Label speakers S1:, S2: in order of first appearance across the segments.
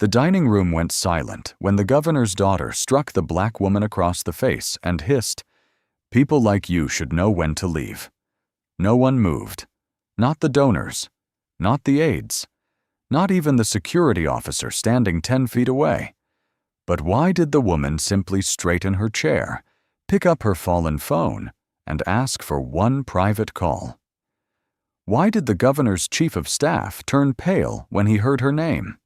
S1: The dining room went silent when the governor's daughter struck the black woman across the face and hissed, "People like you should know when to leave." No one moved. Not the donors. Not the aides. Not even the security officer standing 10 feet away. But why did the woman simply straighten her chair, pick up her fallen phone, and ask for one private call? Why did the governor's chief of staff turn pale when he heard her name?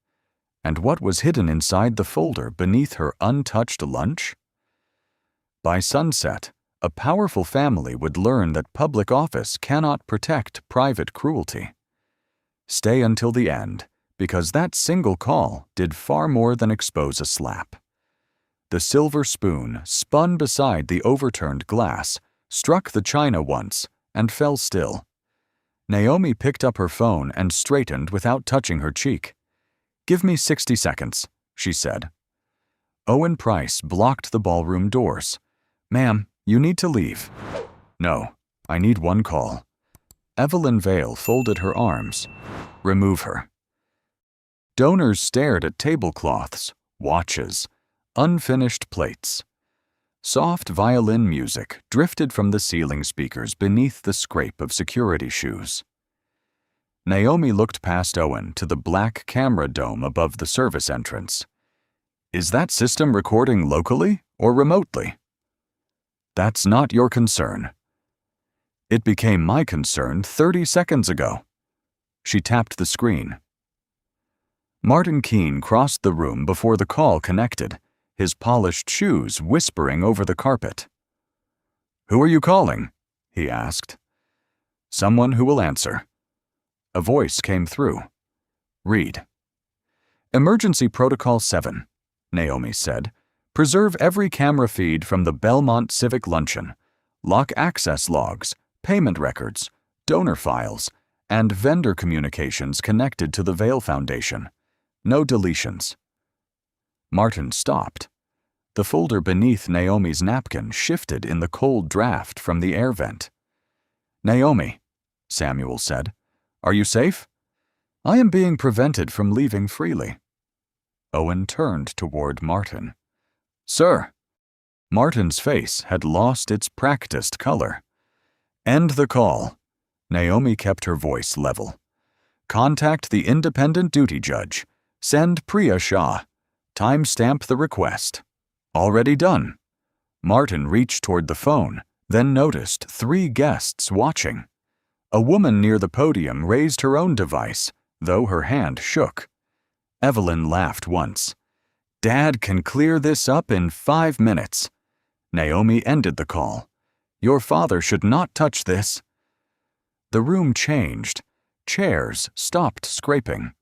S1: And what was hidden inside the folder beneath her untouched lunch? By sunset, a powerful family would learn that public office cannot protect private cruelty. Stay until the end, because that single call did far more than expose a slap. The silver spoon spun beside the overturned glass, struck the china once, and fell still. Naomi picked up her phone and straightened without touching her cheek. "Give me 60 seconds, she said. Owen Price blocked the ballroom doors. "Ma'am, you need to leave." "No, I need one call." Evelyn Vale folded her arms. "Remove her." Donors stared at tablecloths, watches, unfinished plates. Soft violin music drifted from the ceiling speakers beneath the scrape of security shoes. Naomi looked past Owen to the black camera dome above the service entrance. "Is that system recording locally or remotely?" "That's not your concern." "It became my concern 30 seconds ago." She tapped the screen. Martin Keene crossed the room before the call connected, his polished shoes whispering over the carpet. "Who are you calling?" he asked. "Someone who will answer." A voice came through. "Read." "Emergency Protocol 7, Naomi said. Preserve every camera feed from the Belmont Civic luncheon. Lock access logs, payment records, donor files, and vendor communications connected to the Vale Foundation. No deletions." Martin stopped. The folder beneath Naomi's napkin shifted in the cold draft from the air vent. "Naomi," Samuel said, "are you safe? I am being prevented from leaving freely." Owen turned toward Martin. "Sir." Martin's face had lost its practiced color. "End the call." Naomi kept her voice level. "Contact the independent duty judge. Send Priya Shah. Timestamp the request." "Already done." Martin reached toward the phone, then noticed 3 guests watching. A woman near the podium raised her own device, though her hand shook. Evelyn laughed once. "Dad can clear this up in 5 minutes." Naomi ended the call. "Your father should not touch this." The room changed. Chairs stopped scraping.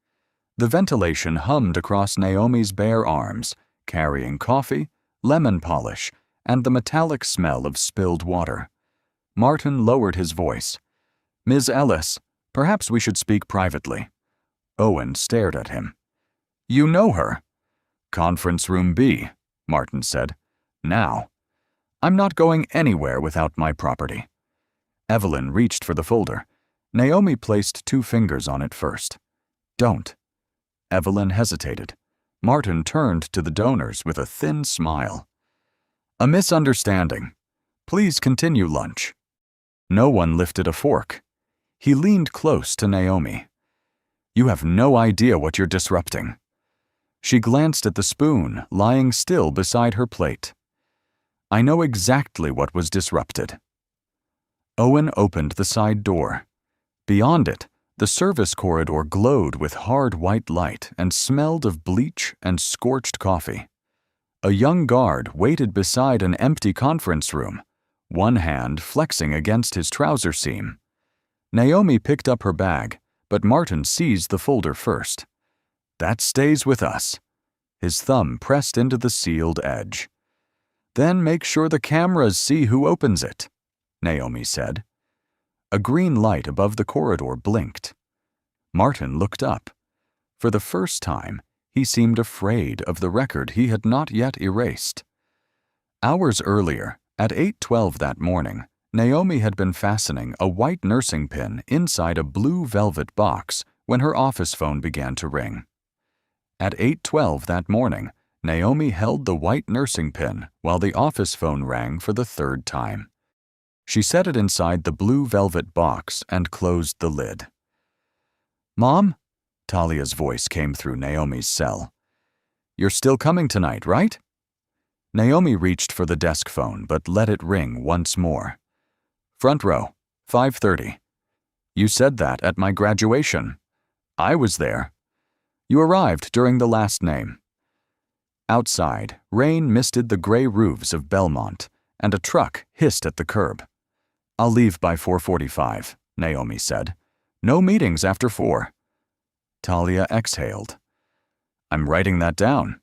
S1: The ventilation hummed across Naomi's bare arms, carrying coffee, lemon polish, and the metallic smell of spilled water. Martin lowered his voice. "Ms. Ellis, perhaps we should speak privately." Owen stared at him. "You know her." "Conference room B," Martin said. "Now." "I'm not going anywhere without my property." Evelyn reached for the folder. Naomi placed 2 fingers on it first. "Don't." Evelyn hesitated. Martin turned to the donors with a thin smile. "A misunderstanding. Please continue lunch." No one lifted a fork. He leaned close to Naomi. "You have no idea what you're disrupting." She glanced at the spoon lying still beside her plate. "I know exactly what was disrupted." Owen opened the side door. Beyond it, the service corridor glowed with hard white light and smelled of bleach and scorched coffee. A young guard waited beside an empty conference room, one hand flexing against his trouser seam. Naomi picked up her bag, but Martin seized the folder first. "That stays with us." His thumb pressed into the sealed edge. "Then make sure the cameras see who opens it," Naomi said. A green light above the corridor blinked. Martin looked up. For the first time, he seemed afraid of the record he had not yet erased. Hours earlier, at 8:12 that morning, Naomi had been fastening a white nursing pin inside a blue velvet box when her office phone began to ring. At 8:12 that morning, Naomi held the white nursing pin while the office phone rang for the third time. She set it inside the blue velvet box and closed the lid. "Mom?" Talia's voice came through Naomi's cell. "You're still coming tonight, right?" Naomi reached for the desk phone but let it ring once more. "Front row, 5:30. You said that at my graduation. I was there. You arrived during the last name." Outside, rain misted the gray roofs of Belmont, and a truck hissed at the curb. "I'll leave by 4:45, Naomi said. "No meetings after 4. Talia exhaled. "I'm writing that down."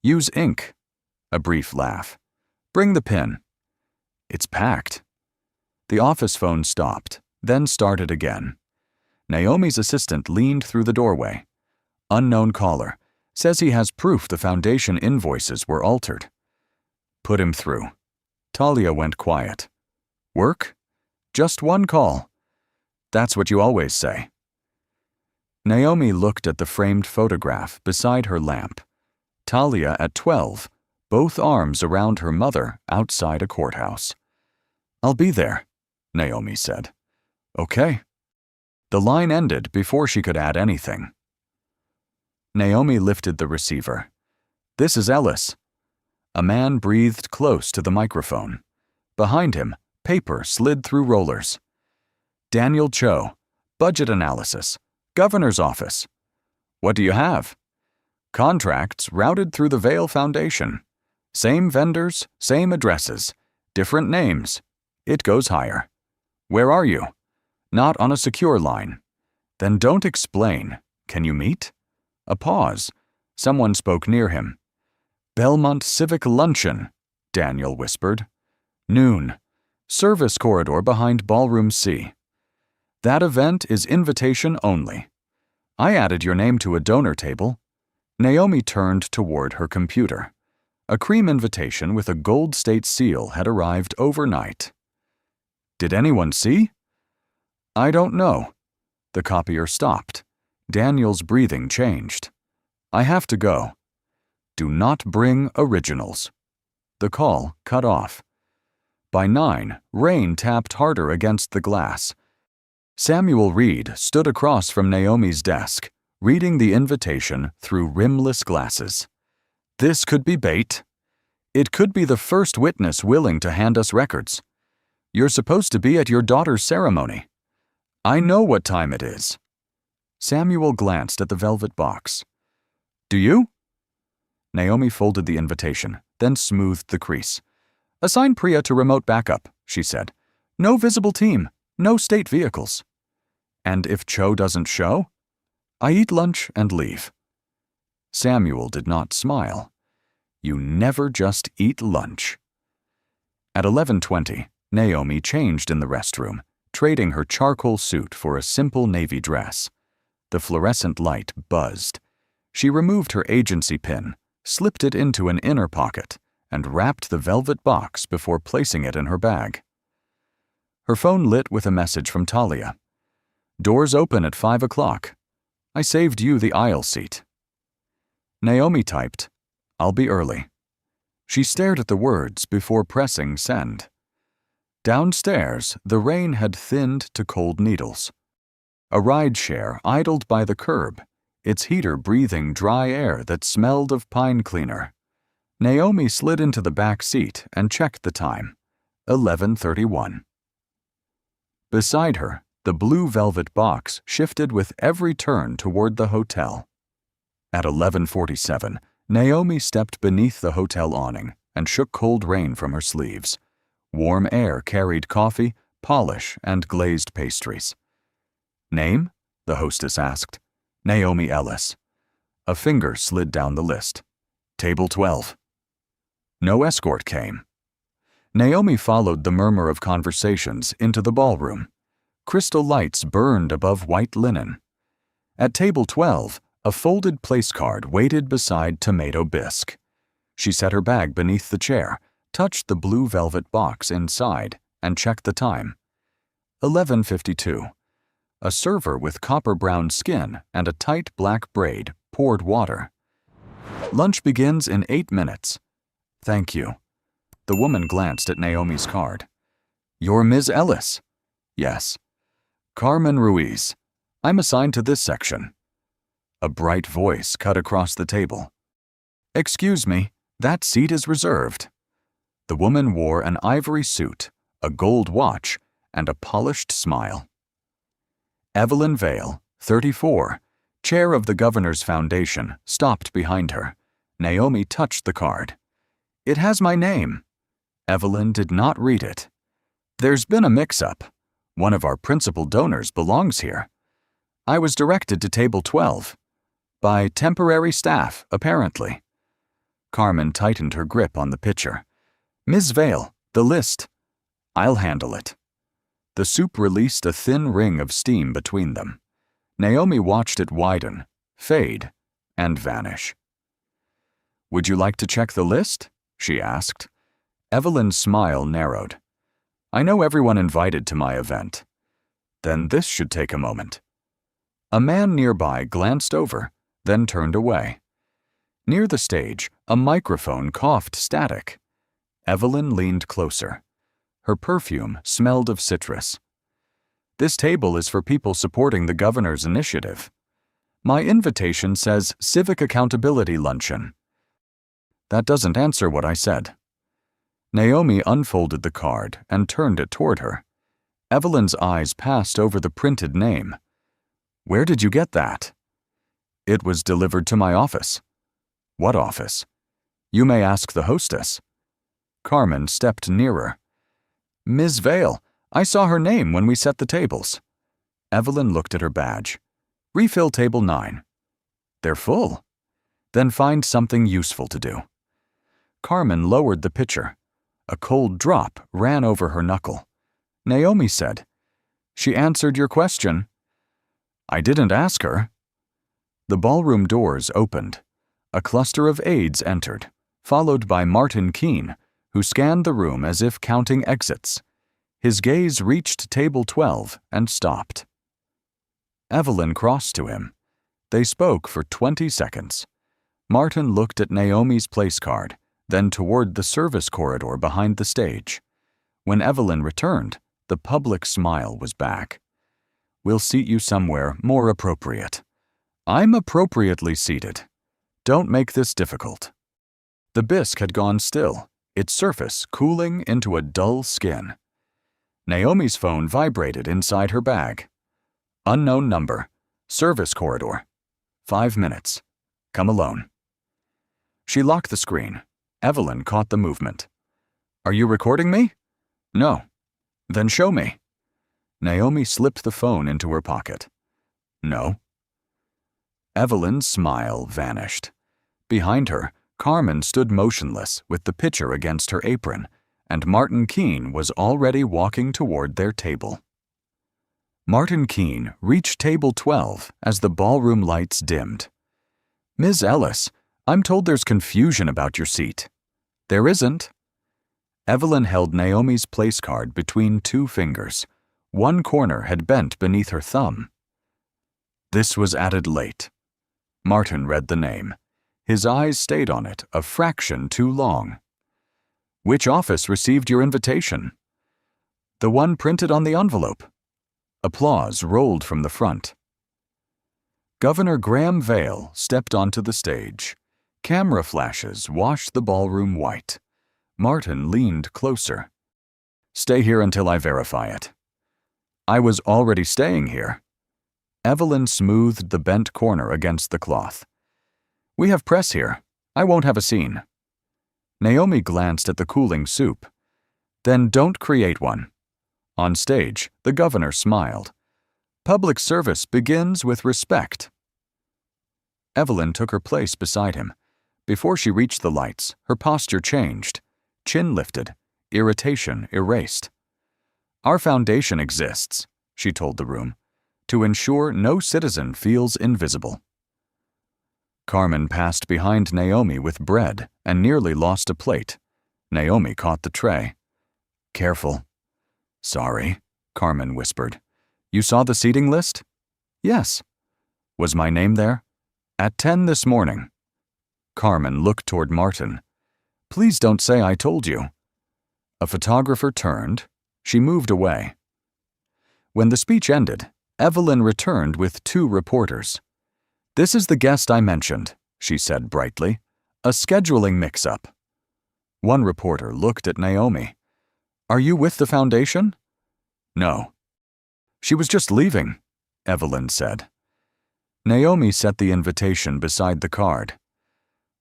S1: "Use ink." A brief laugh. "Bring the pin." "It's packed." The office phone stopped, then started again. Naomi's assistant leaned through the doorway. "Unknown caller. Says he has proof the foundation invoices were altered." "Put him through." Talia went quiet. "Work?" "Just one call." "That's what you always say." Naomi looked at the framed photograph beside her lamp. Talia at 12, both arms around her mother outside a courthouse. "I'll be there," Naomi said. "Okay." The line ended before she could add anything. Naomi lifted the receiver. "This is Ellis." A man breathed close to the microphone. Behind him, paper slid through rollers. "Daniel Cho, budget analysis, governor's office." "What do you have?" "Contracts routed through the Vail Foundation. Same vendors, same addresses, different names. It goes higher." "Where are you?" "Not on a secure line." "Then don't explain. Can you meet?" A pause. Someone spoke near him. "Belmont Civic Luncheon," Daniel whispered. "Noon. Service corridor behind Ballroom C. That event is invitation only. I added your name to a donor table." Naomi turned toward her computer. A cream invitation with a gold state seal had arrived overnight. "Did anyone see?" "I don't know." The copier stopped. Daniel's breathing changed. "I have to go." "Do not bring originals." The call cut off. By 9, rain tapped harder against the glass. Samuel Reed stood across from Naomi's desk, reading the invitation through rimless glasses. "This could be bait. It could be the first witness willing to hand us records. You're supposed to be at your daughter's ceremony. I know what time it is." Samuel glanced at the velvet box. "Do you?" Naomi folded the invitation, then smoothed the crease. "Assign Priya to remote backup," she said. "No visible team, no state vehicles." "And if Cho doesn't show?" "I eat lunch and leave." Samuel did not smile. You never just eat lunch. At 11:20, Naomi changed in the restroom, trading her charcoal suit for a simple navy dress. The fluorescent light buzzed. She removed her agency pin, slipped it into an inner pocket, and wrapped the velvet box before placing it in her bag. Her phone lit with a message from Talia. "Doors open at 5 o'clock. I saved you the aisle seat." Naomi typed, "I'll be early." She stared at the words before pressing send. Downstairs, the rain had thinned to cold needles. A rideshare idled by the curb, its heater breathing dry air that smelled of pine cleaner. Naomi slid into the back seat and checked the time. 11:31. Beside her, the blue velvet box shifted with every turn toward the hotel. At 11:47, Naomi stepped beneath the hotel awning and shook cold rain from her sleeves. Warm air carried coffee, polish, and glazed pastries. "Name?" the hostess asked. "Naomi Ellis." A finger slid down the list. "Table 12." No escort came. Naomi followed the murmur of conversations into the ballroom. Crystal lights burned above white linen. At table 12, a folded place card waited beside tomato bisque. She set her bag beneath the chair, touched the blue velvet box inside, and checked the time. 11:52. A server with copper-brown skin and a tight black braid poured water. Lunch begins in 8 minutes. Thank you. The woman glanced at Naomi's card. You're Ms. Ellis? Yes. Carmen Ruiz. I'm assigned to this section. A bright voice cut across the table. Excuse me, that seat is reserved. The woman wore an ivory suit, a gold watch, and a polished smile. Evelyn Vale, 34, chair of the Governor's Foundation, stopped behind her. Naomi touched the card. It has my name. Evelyn did not read it. There's been a mix-up. One of our principal donors belongs here. I was directed to table 12. By temporary staff, apparently. Carmen tightened her grip on the pitcher. Ms. Vale, the list. I'll handle it. The soup released a thin ring of steam between them. Naomi watched it widen, fade, and vanish. Would you like to check the list? She asked. Evelyn's smile narrowed. I know everyone invited to my event. Then this should take a moment. A man nearby glanced over, then turned away. Near the stage, a microphone coughed static. Evelyn leaned closer. Her perfume smelled of citrus. This table is for people supporting the governor's initiative. My invitation says Civic Accountability Luncheon. That doesn't answer what I said. Naomi unfolded the card and turned it toward her. Evelyn's eyes passed over the printed name. Where did you get that? It was delivered to my office. What office? You may ask the hostess. Carmen stepped nearer. Ms. Vale, I saw her name when we set the tables. Evelyn looked at her badge. Refill table 9. They're full. Then find something useful to do. Carmen lowered the pitcher. A cold drop ran over her knuckle. Naomi said, She answered your question. I didn't ask her. The ballroom doors opened. A cluster of aides entered, followed by Martin Keene, who scanned the room as if counting exits. His gaze reached table 12 and stopped. Evelyn crossed to him. They spoke for 20 seconds. Martin looked at Naomi's place card, then toward the service corridor behind the stage. When Evelyn returned, the public smile was back. We'll seat you somewhere more appropriate. I'm appropriately seated. Don't make this difficult. The bisque had gone still, its surface cooling into a dull skin. Naomi's phone vibrated inside her bag. Unknown number. Service corridor. 5 minutes. Come alone. She locked the screen. Evelyn caught the movement. Are you recording me? No. Then show me. Naomi slipped the phone into her pocket. No. Evelyn's smile vanished. Behind her, Carmen stood motionless with the pitcher against her apron, and Martin Keene was already walking toward their table. Martin Keene reached table 12 as the ballroom lights dimmed. Ms. Ellis, I'm told there's confusion about your seat. There isn't. Evelyn held Naomi's place card between 2 fingers. One corner had bent beneath her thumb. This was added late. Martin read the name. His eyes stayed on it a fraction too long. Which office received your invitation? The one printed on the envelope. Applause rolled from the front. Governor Graham Vale stepped onto the stage. Camera flashes washed the ballroom white. Martin leaned closer. Stay here until I verify it. I was already staying here. Evelyn smoothed the bent corner against the cloth. We have press here. I won't have a scene. Naomi glanced at the cooling soup. Then don't create one. On stage, the governor smiled. Public service begins with respect. Evelyn took her place beside him. Before she reached the lights, her posture changed. Chin lifted, irritation erased. Our foundation exists, she told the room, to ensure no citizen feels invisible. Carmen passed behind Naomi with bread and nearly lost a plate. Naomi caught the tray. Careful. Sorry, Carmen whispered. You saw the seating list? Yes. Was my name there? At 10 this morning. Carmen looked toward Martin. Please don't say I told you. A photographer turned. She moved away. When the speech ended, Evelyn returned with 2 reporters. This is the guest I mentioned, she said brightly. A scheduling mix-up. One reporter looked at Naomi. Are you with the foundation? No. She was just leaving, Evelyn said. Naomi set the invitation beside the card.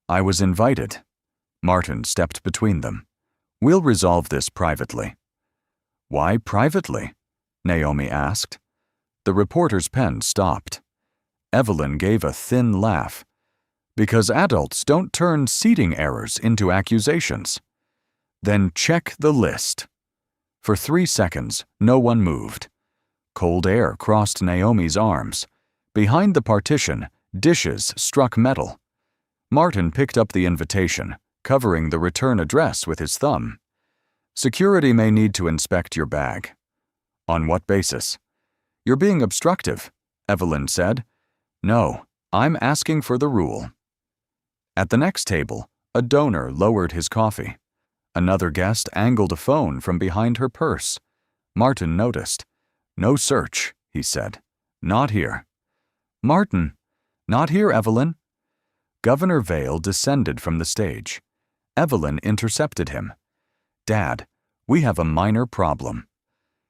S1: I was invited. Martin stepped between them. We'll resolve this privately. Why privately? Naomi asked. The reporter's pen stopped. Evelyn gave a thin laugh. Because adults don't turn seating errors into accusations. Then check the list. For 3 seconds, no one moved. Cold air crossed Naomi's arms. Behind the partition, dishes struck metal. Martin picked up the invitation, covering the return address with his thumb. Security may need to inspect your bag. On what basis? You're being obstructive, Evelyn said. No, I'm asking for the rule. At the next table, a donor lowered his coffee. Another guest angled a phone from behind her purse. Martin noticed. No search, he said. Not here. Martin. Not here, Evelyn. Governor Vale descended from the stage. Evelyn intercepted him. Dad, we have a minor problem.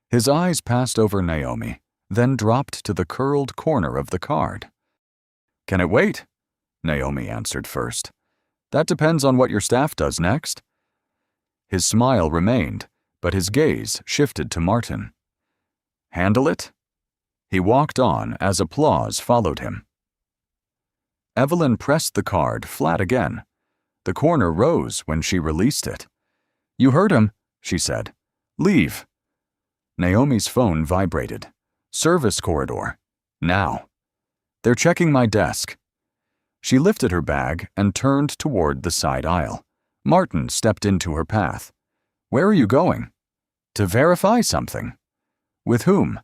S1: His eyes passed over Naomi, then dropped to the curled corner of the card. Can it wait? Naomi answered first. That depends on what your staff does next. His smile remained, but his gaze shifted to Martin. Handle it? He walked on as applause followed him. Evelyn pressed the card flat again. The corner rose when she released it. You heard him, she said. Leave. Naomi's phone vibrated. Service corridor. Now. They're checking my desk. She lifted her bag and turned toward the side aisle. Martin stepped into her path. Where are you going? To verify something. With whom?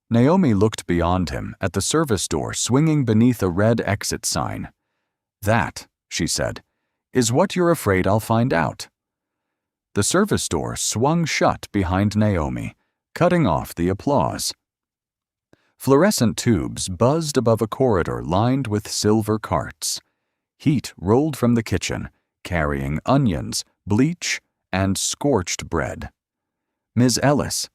S1: Naomi looked beyond him at the service door swinging beneath a red exit sign. That, she said, is what you're afraid I'll find out. The service door swung shut behind Naomi, cutting off the applause. Fluorescent tubes buzzed above a corridor lined with silver carts. Heat rolled from the kitchen, carrying onions, bleach, and scorched bread. Ms. Ellis.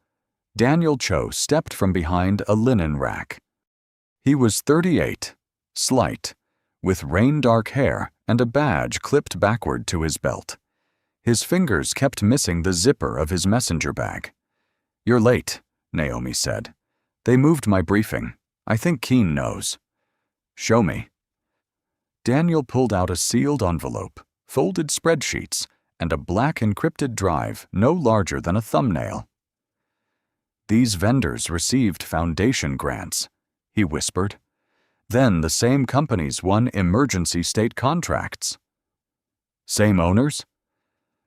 S1: Daniel Cho stepped from behind a linen rack. He was 38, slight, with rain-dark hair and a badge clipped backward to his belt. His fingers kept missing the zipper of his messenger bag. You're late, Naomi said. They moved my briefing. I think Keen knows. Show me. Daniel pulled out a sealed envelope, folded spreadsheets, and a black encrypted drive no larger than a thumbnail. These vendors received foundation grants, he whispered. Then the same companies won emergency state contracts. Same owners?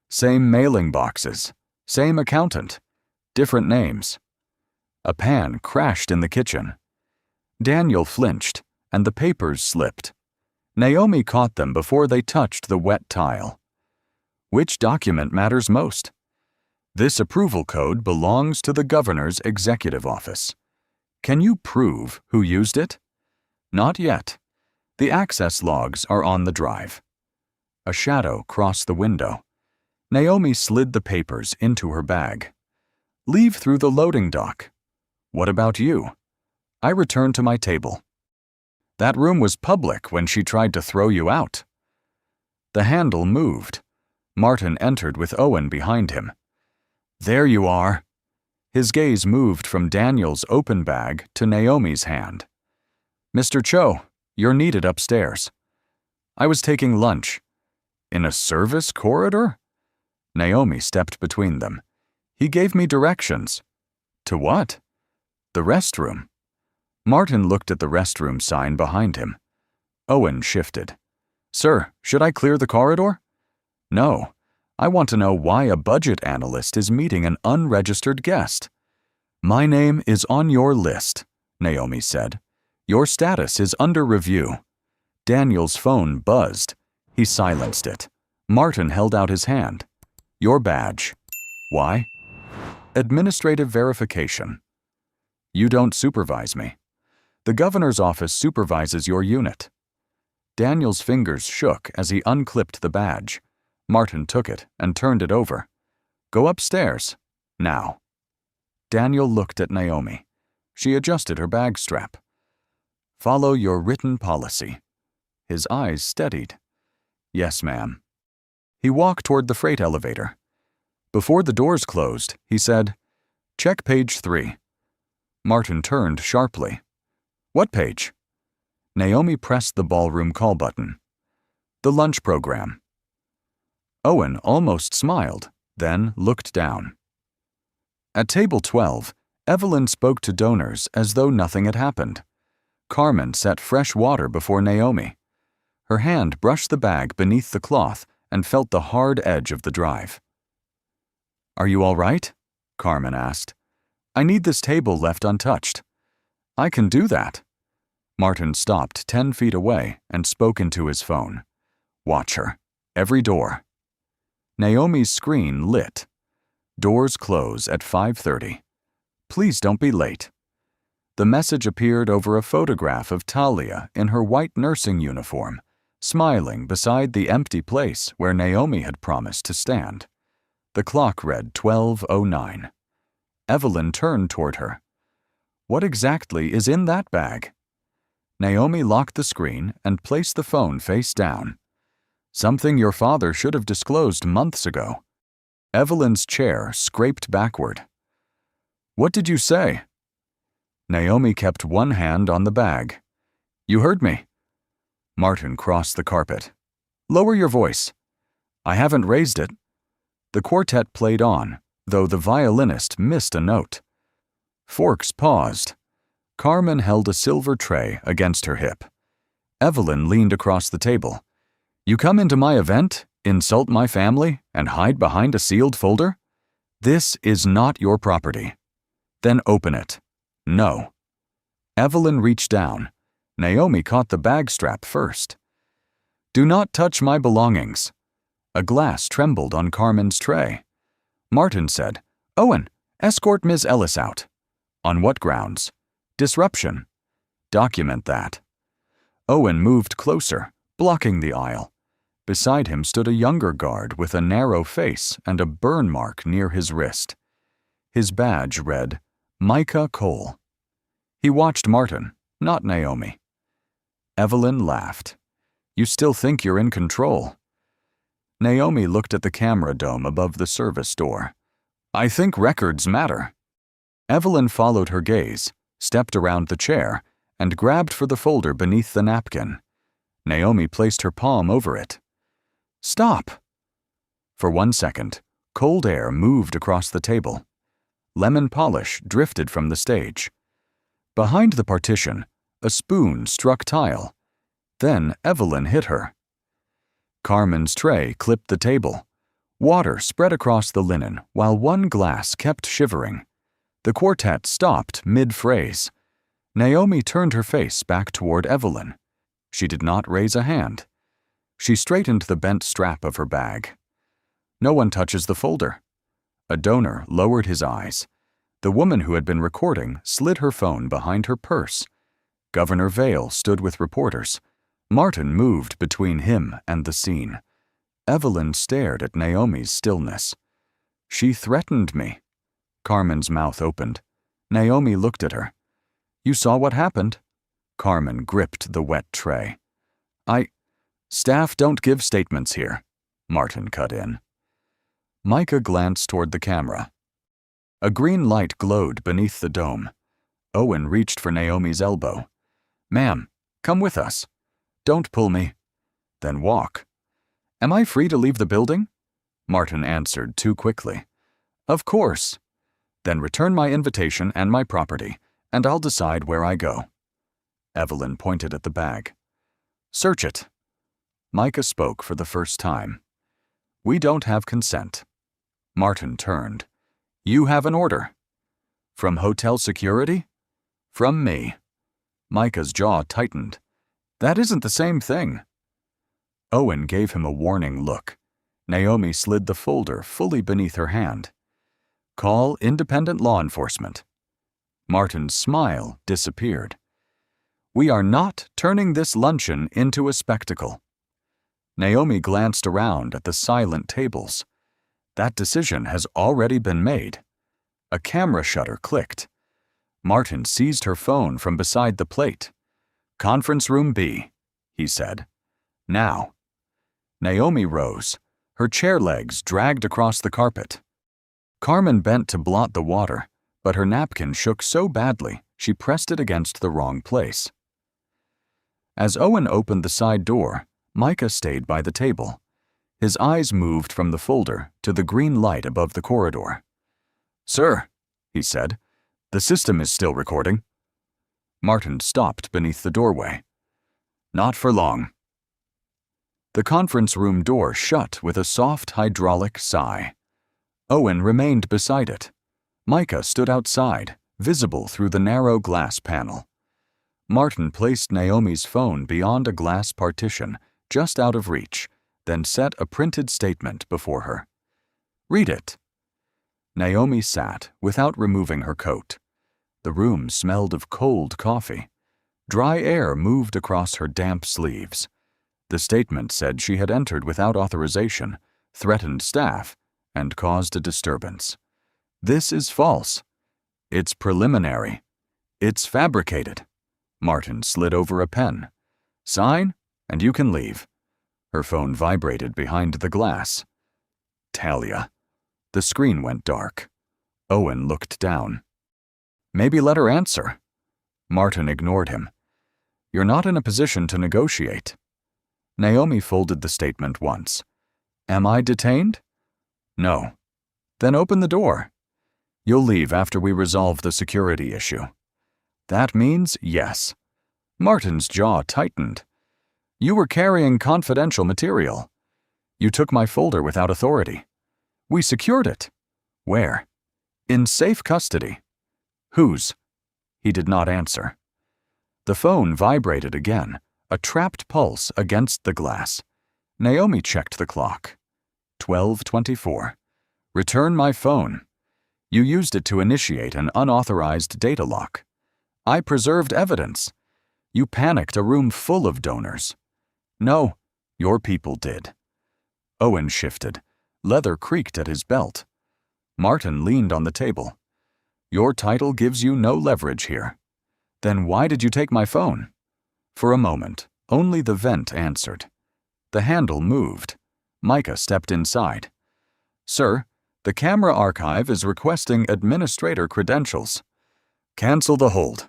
S1: Same mailing boxes, same accountant, different names. A pan crashed in the kitchen. Daniel flinched, and the papers slipped. Naomi caught them before they touched the wet tile. Which document matters most? This approval code belongs to the governor's executive office. Can you prove who used it? Not yet. The access logs are on the drive. A shadow crossed the window. Naomi slid the papers into her bag. Leave through the loading dock. What about you? I returned to my table. That room was public when she tried to throw you out. The handle moved. Martin entered with Owen behind him. There you are. His gaze moved from Daniel's open bag to Naomi's hand. Mr. Cho, you're needed upstairs. I was taking lunch. In a service corridor? Naomi stepped between them. He gave me directions. To what? The restroom. Martin looked at the restroom sign behind him. Owen shifted. Sir, should I clear the corridor? No. I want to know why a budget analyst is meeting an unregistered guest. My name is on your list, Naomi said. Your status is under review. Daniel's phone buzzed. He silenced it. Martin held out his hand. Your badge. Why? Administrative verification. You don't supervise me. The governor's office supervises your unit. Daniel's fingers shook as he unclipped the badge. Martin took it and turned it over. Go upstairs. Now. Daniel looked at Naomi. She adjusted her bag strap. Follow your written policy. His eyes steadied. Yes, ma'am. He walked toward the freight elevator. Before the doors closed, he said, Check page 3. Martin turned sharply. What page? Naomi pressed the ballroom call button. The lunch program. Owen almost smiled, then looked down. At table 12, Evelyn spoke to donors as though nothing had happened. Carmen set fresh water before Naomi. Her hand brushed the bag beneath the cloth and felt the hard edge of the drive. Are you all right? Carmen asked. I need this table left untouched. I can do that. Martin stopped 10 feet away and spoke into his phone. Watch her. Every door. Naomi's screen lit. Doors close at 5:30. Please don't be late. The message appeared over a photograph of Talia in her white nursing uniform, smiling beside the empty place where Naomi had promised to stand. The clock read 12:09. Evelyn turned toward her. What exactly is in that bag? Naomi locked the screen and placed the phone face down. Something your father should have disclosed months ago. Evelyn's chair scraped backward. What did you say? Naomi kept one hand on the bag. You heard me. Martin crossed the carpet. Lower your voice. I haven't raised it. The quartet played on, though the violinist missed a note. Forks paused. Carmen held a silver tray against her hip. Evelyn leaned across the table. You come into my event, insult my family, and hide behind a sealed folder? This is not your property. Then open it. No. Evelyn reached down. Naomi caught the bag strap first. Do not touch my belongings. A glass trembled on Carmen's tray. Martin said, Owen, escort Ms. Ellis out. On what grounds? Disruption. Document that. Owen moved closer, blocking the aisle. Beside him stood a younger guard with a narrow face and a burn mark near his wrist. His badge read, Micah Cole. He watched Martin, not Naomi. Evelyn laughed. You still think you're in control. Naomi looked at the camera dome above the service door. I think records matter. Evelyn followed her gaze, stepped around the chair, and grabbed for the folder beneath the napkin. Naomi placed her palm over it. Stop! For 1 second, cold air moved across the table. Lemon polish drifted from the stage. Behind the partition, a spoon struck tile. Then Evelyn hit her. Carmen's tray clipped the table. Water spread across the linen while one glass kept shivering. The quartet stopped mid-phrase. Naomi turned her face back toward Evelyn. She did not raise a hand. She straightened the bent strap of her bag. No one touches the folder. A donor lowered his eyes. The woman who had been recording slid her phone behind her purse. Governor Vale stood with reporters. Martin moved between him and the scene. Evelyn stared at Naomi's stillness. She threatened me. Carmen's mouth opened. Naomi looked at her. You saw what happened? Carmen gripped the wet tray. Staff don't give statements here, Martin cut in. Micah glanced toward the camera. A green light glowed beneath the dome. Owen reached for Naomi's elbow. Ma'am, come with us. Don't pull me. Then walk. Am I free to leave the building? Martin answered too quickly. Of course. Then return my invitation and my property, and I'll decide where I go. Evelyn pointed at the bag. Search it. Micah spoke for the first time. We don't have consent. Martin turned. You have an order. From hotel security? From me. Micah's jaw tightened. That isn't the same thing. Owen gave him a warning look. Naomi slid the folder fully beneath her hand. Call independent law enforcement. Martin's smile disappeared. We are not turning this luncheon into a spectacle. Naomi glanced around at the silent tables. That decision has already been made. A camera shutter clicked. Martin seized her phone from beside the plate. Conference room B, he said. Now. Naomi rose. Her chair legs dragged across the carpet. Carmen bent to blot the water, but her napkin shook so badly she pressed it against the wrong place. As Owen opened the side door, Micah stayed by the table. His eyes moved from the folder to the green light above the corridor. Sir, he said, the system is still recording. Martin stopped beneath the doorway. Not for long. The conference room door shut with a soft hydraulic sigh. Owen remained beside it. Micah stood outside, visible through the narrow glass panel. Martin placed Naomi's phone beyond a glass partition, just out of reach, then set a printed statement before her. Read it. Naomi sat without removing her coat. The room smelled of cold coffee. Dry air moved across her damp sleeves. The statement said she had entered without authorization, threatened staff, and caused a disturbance. This is false. It's preliminary. It's fabricated. Martin slid over a pen. Sign, and you can leave. Her phone vibrated behind the glass. Talia. The screen went dark. Owen looked down. Maybe let her answer. Martin ignored him. You're not in a position to negotiate. Naomi folded the statement once. Am I detained? No. Then open the door. You'll leave after we resolve the security issue. That means yes. Martin's jaw tightened. You were carrying confidential material. You took my folder without authority. We secured it. Where? In safe custody. Whose? He did not answer. The phone vibrated again, a trapped pulse against the glass. Naomi checked the clock. 12:24. Return my phone. You used it to initiate an unauthorized data lock. I preserved evidence. You panicked a room full of donors. No, your people did. Owen shifted. Leather creaked at his belt. Martin leaned on the table. Your title gives you no leverage here. Then why did you take my phone? For a moment, only the vent answered. The handle moved. Micah stepped inside. Sir, the camera archive is requesting administrator credentials. Cancel the hold.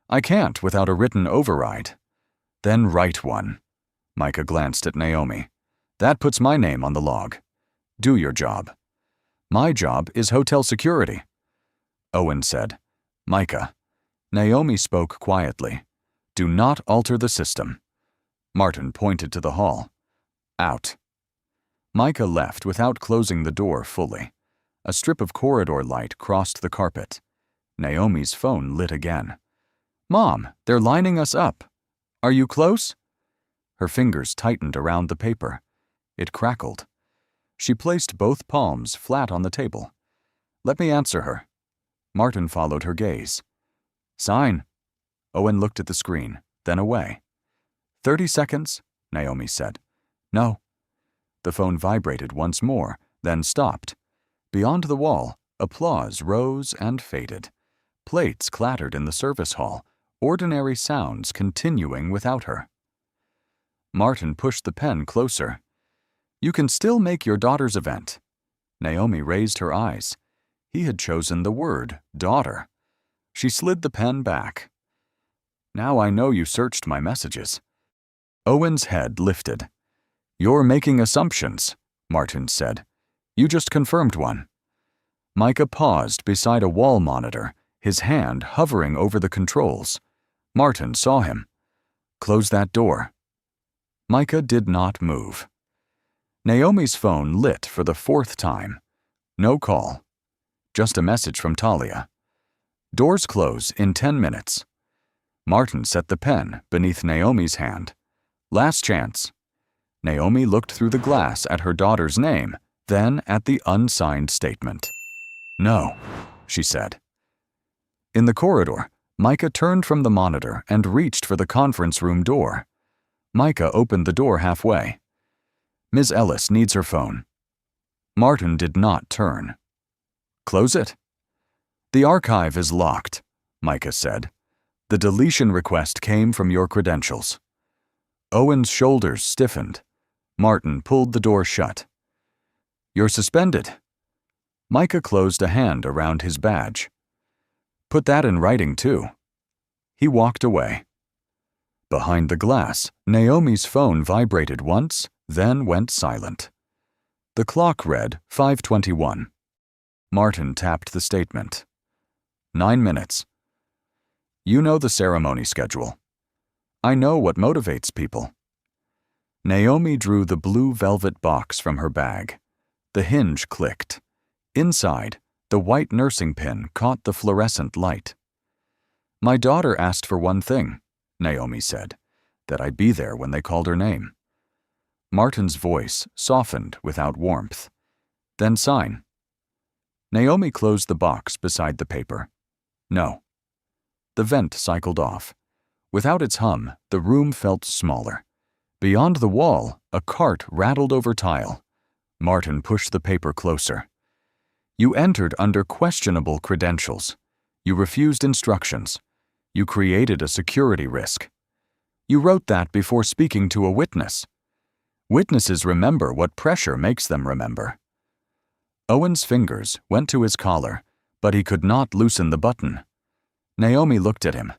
S1: I can't without a written override. Then write one. Micah glanced at Naomi. That puts my name on the log. Do your job. My job is hotel security. Owen said, Micah. Naomi spoke quietly. Do not alter the system. Martin pointed to the hall. Out. Micah left without closing the door fully. A strip of corridor light crossed the carpet. Naomi's phone lit again. Mom, they're lining us up. Are you close? Her fingers tightened around the paper. It crackled. She placed both palms flat on the table. Let me answer her. Martin followed her gaze. Sign. Owen looked at the screen, then away. 30 seconds, Naomi said. No. The phone vibrated once more, then stopped. Beyond the wall, applause rose and faded. Plates clattered in the service hall, ordinary sounds continuing without her. Martin pushed the pen closer. You can still make your daughter's event. Naomi raised her eyes. He had chosen the word, daughter. She slid the pen back. Now I know you searched my messages. Owen's head lifted. You're making assumptions, Martin said. You just confirmed one. Micah paused beside a wall monitor, his hand hovering over the controls. Martin saw him. Close that door. Micah did not move. Naomi's phone lit for the 4th time. No call. Just a message from Talia. Doors close in 10 minutes. Martin set the pen beneath Naomi's hand. Last chance. Naomi looked through the glass at her daughter's name, then at the unsigned statement. No, she said. In the corridor, Micah turned from the monitor and reached for the conference room door. Micah opened the door halfway. Ms. Ellis needs her phone. Martin did not turn. Close it. The archive is locked, Micah said. The deletion request came from your credentials. Owen's shoulders stiffened. Martin pulled the door shut. You're suspended. Micah closed a hand around his badge. Put that in writing, too. He walked away. Behind the glass, Naomi's phone vibrated once, then went silent. The clock read 5:21. Martin tapped the statement. 9 minutes. You know the ceremony schedule. I know what motivates people. Naomi drew the blue velvet box from her bag. The hinge clicked. Inside, the white nursing pin caught the fluorescent light. My daughter asked for one thing, Naomi said, that I be there when they called her name. Martin's voice softened without warmth. Then sign. Naomi closed the box beside the paper. No. The vent cycled off. Without its hum, the room felt smaller. Beyond the wall, a cart rattled over tile. Martin pushed the paper closer. You entered under questionable credentials. You refused instructions. You created a security risk. You wrote that before speaking to a witness. Witnesses remember what pressure makes them remember. Owen's fingers went to his collar, but he could not loosen the button. Naomi looked at him.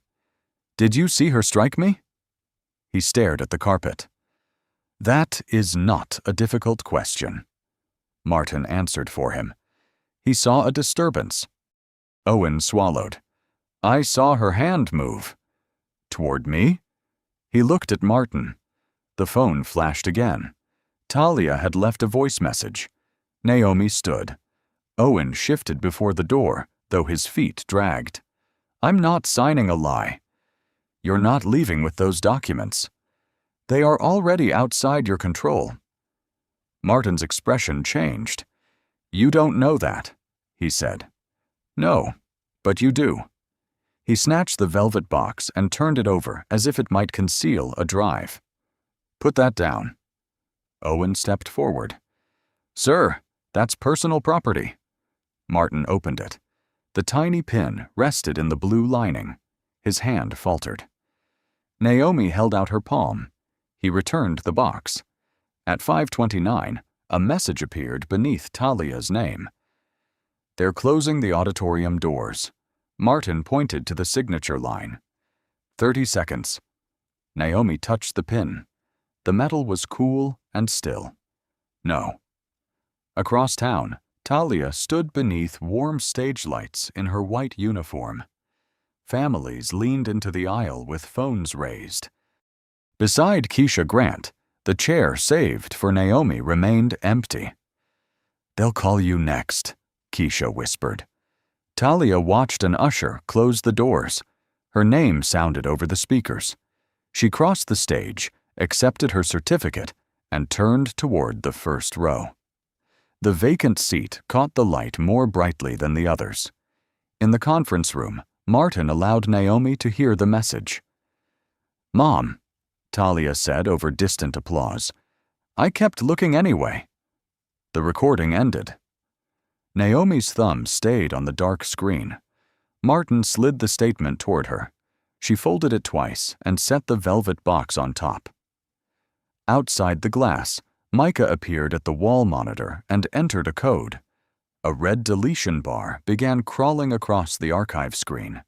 S1: Did you see her strike me? He stared at the carpet. That is not a difficult question. Martin answered for him. He saw a disturbance. Owen swallowed. I saw her hand move. Toward me? He looked at Martin. The phone flashed again. Talia had left a voice message. Naomi stood. Owen shifted before the door, though his feet dragged. I'm not signing a lie. You're not leaving with those documents. They are already outside your control. Martin's expression changed. You don't know that, he said. No, but you do. He snatched the velvet box and turned it over as if it might conceal a drive. Put that down. Owen stepped forward. Sir, that's personal property. Martin opened it. The tiny pin rested in the blue lining. His hand faltered. Naomi held out her palm. He returned the box. At 5:29, a message appeared beneath Talia's name. They're closing the auditorium doors. Martin pointed to the signature line. 30 seconds. Naomi touched the pin. The metal was cool and still. No. Across town, Talia stood beneath warm stage lights in her white uniform. Families leaned into the aisle with phones raised. Beside Keisha Grant, the chair saved for Naomi remained empty. They'll call you next, Keisha whispered. Talia watched an usher close the doors. Her name sounded over the speakers. She crossed the stage, accepted her certificate, and turned toward the first row. The vacant seat caught the light more brightly than the others. In the conference room, Martin allowed Naomi to hear the message. Mom, Talia said over distant applause. I kept looking anyway. The recording ended. Naomi's thumb stayed on the dark screen. Martin slid the statement toward her. She folded it twice and set the velvet box on top. Outside the glass, Micah appeared at the wall monitor and entered a code. A red deletion bar began crawling across the archive screen.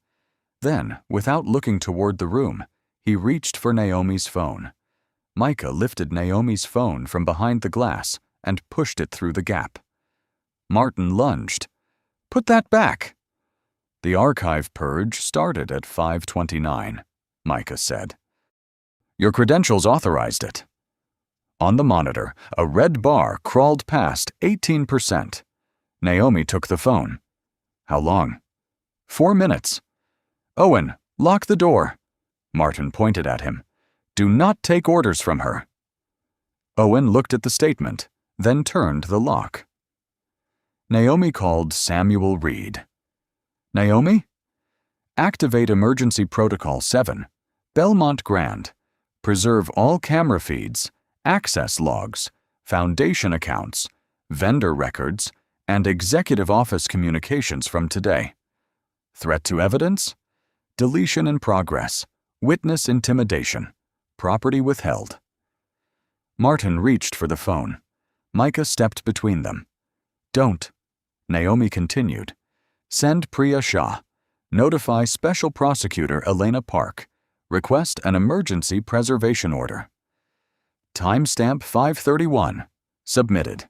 S1: Then, without looking toward the room, he reached for Naomi's phone. Micah lifted Naomi's phone from behind the glass and pushed it through the gap. Martin lunged. Put that back. The archive purge started at 5:29, Micah said. Your credentials authorized it. On the monitor, a red bar crawled past 18%. Naomi took the phone. How long? 4 minutes. Owen, lock the door. Martin pointed at him. "Do not take orders from her." Owen looked at the statement, then turned the lock. Naomi called Samuel Reed. "Naomi? Activate Emergency Protocol 7, Belmont Grand. Preserve all camera feeds, access logs, foundation accounts, vendor records, and executive office communications from today. Threat to evidence? Deletion in progress. Witness intimidation. Property withheld." Martin reached for the phone. Micah stepped between them. "Don't," Naomi continued. "Send Priya Shah. Notify Special Prosecutor Elena Park. Request an emergency preservation order. Timestamp 5:31. Submitted."